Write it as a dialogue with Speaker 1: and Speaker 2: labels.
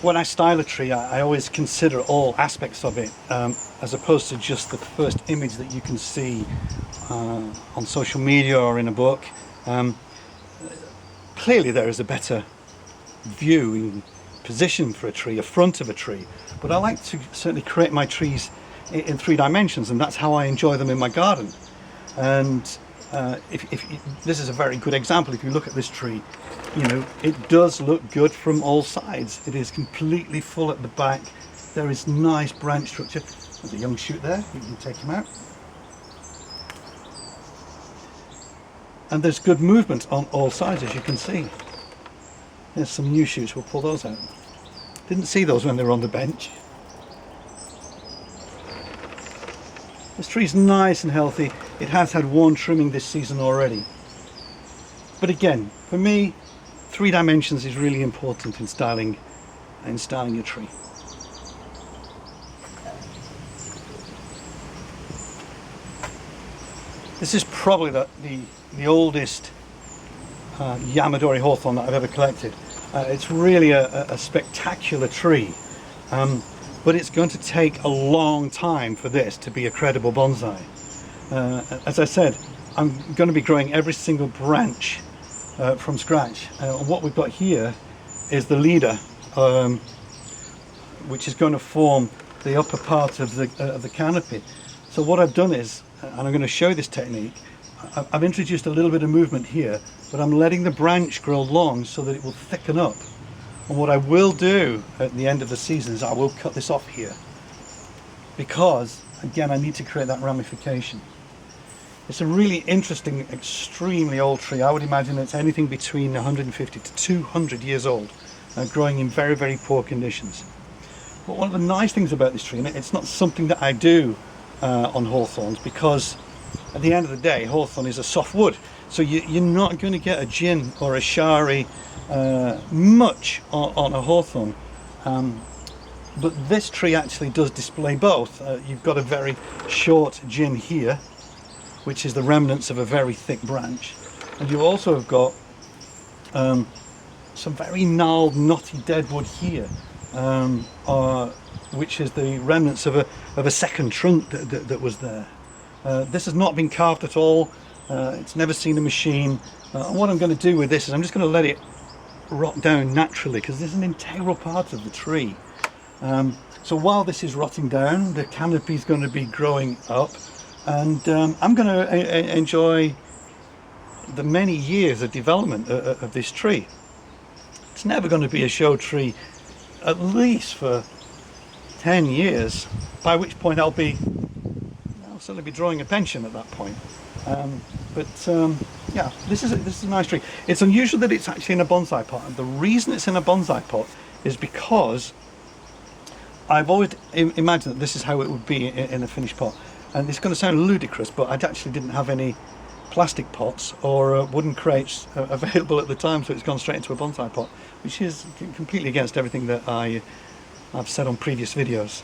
Speaker 1: when I style a tree, I always consider all aspects of it, as opposed to just the first image that you can see on social media or in a book. Clearly there is a better viewing position for a tree, a front of a tree, but I like to certainly create my trees in 3 dimensions, and that's how I enjoy them in my garden. And if this is a very good example. If you look at this tree, you know, it does look good from all sides. It is completely full at the back. There is nice branch structure. There's a young shoot there, you can take him out. And there's good movement on all sides, as you can see. There's some new shoots, we'll pull those out. Didn't see those when they were on the bench. This tree's nice and healthy. It has had one trimming this season already. But again, for me, 3 dimensions is really important in styling your tree. This is probably the oldest Yamadori hawthorn that I've ever collected. It's really a spectacular tree, but it's going to take a long time for this to be a credible bonsai. As I said, I'm going to be growing every single branch from scratch. What we've got here is the leader, which is going to form the upper part of the canopy. So what I've done is, and I'm going to show this technique, I've introduced a little bit of movement here, but I'm letting the branch grow long so that it will thicken up. And what I will do at the end of the season is I will cut this off here, because again I need to create that ramification. It's a really interesting, extremely old tree. I would imagine it's anything between 150 to 200 years old, growing in very, very poor conditions. But one of the nice things about this tree, and it's not something that I do on hawthorns, because at the end of the day hawthorn is a soft wood, so you're not going to get a gin or a shari much on a hawthorn, but this tree actually does display both. You've got a very short gin here, which is the remnants of a very thick branch, and you also have got some very gnarled, knotty deadwood here, which is the remnants of a second trunk that was there. This has not been carved at all. It's never seen a machine. And what I'm going to do with this is I'm just going to let it rot down naturally, because this is an integral part of the tree. So while this is rotting down, the canopy is going to be growing up, and I'm going to enjoy the many years of development of this tree. It's never going to be a show tree, at least for 10 years, by which point I'll certainly be drawing a pension at that point. Yeah, this is a nice tree. It's unusual that it's actually in a bonsai pot, and the reason it's in a bonsai pot is because I've always imagined that this is how it would be in a finished pot. And it's going to sound ludicrous, but I actually didn't have any plastic pots or wooden crates available at the time, so it's gone straight into a bonsai pot, which is completely against everything that I've said on previous videos.